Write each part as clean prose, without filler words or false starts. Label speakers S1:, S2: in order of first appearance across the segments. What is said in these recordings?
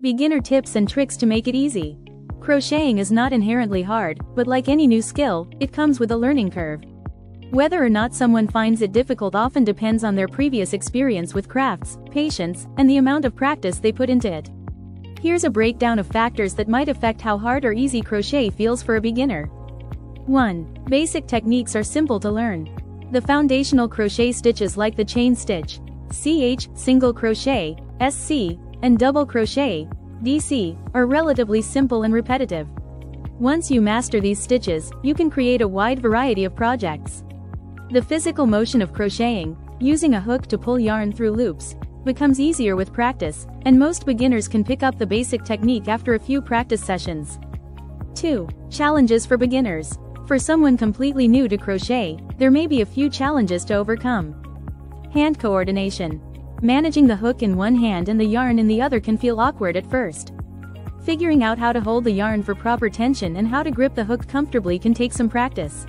S1: Beginner tips and tricks to make it easy. Crocheting is not inherently hard, but like any new skill, it comes with a learning curve. Whether or not someone finds it difficult often depends on their previous experience with crafts, patience, and the amount of practice they put into it. Here's a breakdown of factors that might affect how hard or easy crochet feels for a beginner. 1. Basic techniques are simple to learn. The foundational crochet stitches like the chain stitch, CH, single crochet, SC, and double crochet, DC, are relatively simple and repetitive. Once you master these stitches, you can create a wide variety of projects. The physical motion of crocheting, using a hook to pull yarn through loops, becomes easier with practice, and most beginners can pick up the basic technique after a few practice sessions. 2. Challenges for beginners. For someone completely new to crochet, there may be a few challenges to overcome. Hand coordination. Managing the hook in one hand and the yarn in the other can feel awkward at first. Figuring out how to hold the yarn for proper tension and how to grip the hook comfortably can take some practice.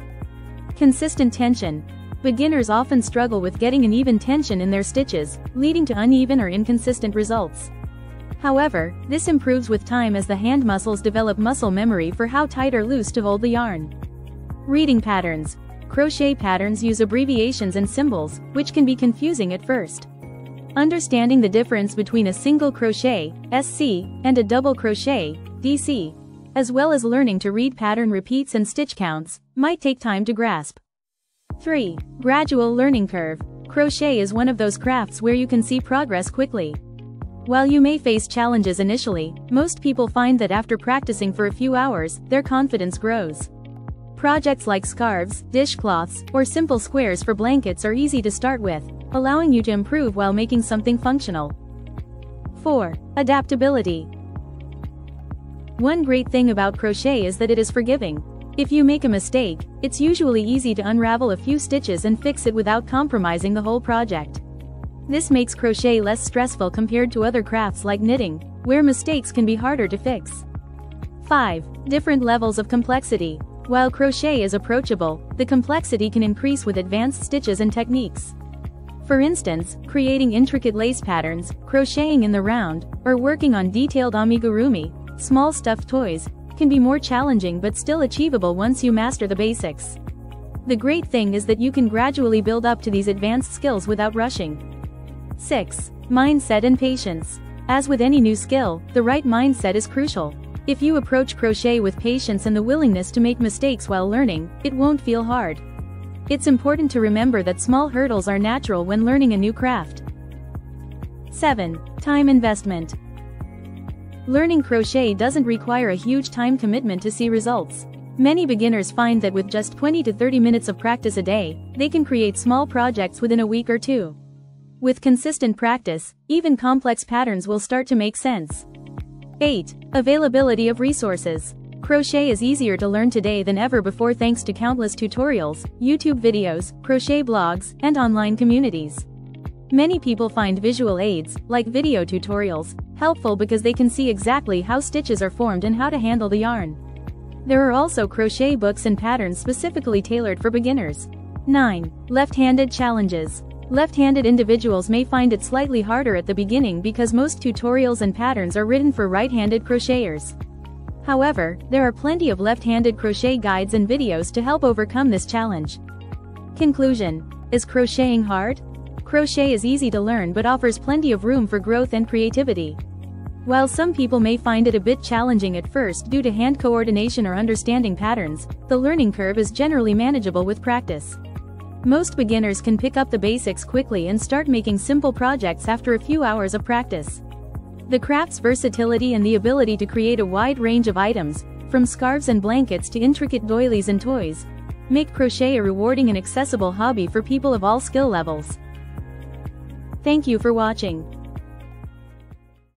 S1: Consistent tension. Beginners often struggle with getting an even tension in their stitches, leading to uneven or inconsistent results. However, this improves with time as the hand muscles develop muscle memory for how tight or loose to hold the yarn. Reading patterns. Crochet patterns use abbreviations and symbols, which can be confusing at first. Understanding the difference between a single crochet, SC, and a double crochet, DC, as well as learning to read pattern repeats and stitch counts, might take time to grasp. 3. Gradual learning curve. Crochet is one of those crafts where you can see progress quickly. While you may face challenges initially, most people find that after practicing for a few hours, their confidence grows. Projects like scarves, dishcloths, or simple squares for blankets are easy to start with, allowing you to improve while making something functional. 4. Adaptability. One great thing about crochet is that it is forgiving. If you make a mistake, it's usually easy to unravel a few stitches and fix it without compromising the whole project. This makes crochet less stressful compared to other crafts like knitting, where mistakes can be harder to fix. 5. Different levels of complexity. While crochet is approachable, the complexity can increase with advanced stitches and techniques. For instance, creating intricate lace patterns, crocheting in the round, or working on detailed amigurumi, small stuffed toys, can be more challenging but still achievable once you master the basics. The great thing is that you can gradually build up to these advanced skills without rushing. 6. Mindset and patience. As with any new skill, the right mindset is crucial. If you approach crochet with patience and the willingness to make mistakes while learning, it won't feel hard. It's important to remember that small hurdles are natural when learning a new craft. 7. Time investment. Learning crochet doesn't require a huge time commitment to see results. Many beginners find that with just 20 to 30 minutes of practice a day, they can create small projects within a week or two. With consistent practice, even complex patterns will start to make sense. 8. Availability of resources. Crochet is easier to learn today than ever before thanks to countless tutorials, YouTube videos, crochet blogs, and online communities. Many people find visual aids, like video tutorials, helpful because they can see exactly how stitches are formed and how to handle the yarn. There are also crochet books and patterns specifically tailored for beginners. 9. Left-handed challenges. Left-handed individuals may find it slightly harder at the beginning because most tutorials and patterns are written for right-handed crocheters. However, there are plenty of left-handed crochet guides and videos to help overcome this challenge. Conclusion. Is crocheting hard? Crochet is easy to learn but offers plenty of room for growth and creativity. While some people may find it a bit challenging at first due to hand coordination or understanding patterns, the learning curve is generally manageable with practice. Most beginners can pick up the basics quickly and start making simple projects after a few hours of practice. The craft's versatility and the ability to create a wide range of items, from scarves and blankets to intricate doilies and toys, make crochet a rewarding and accessible hobby for people of all skill levels. Thank you for watching.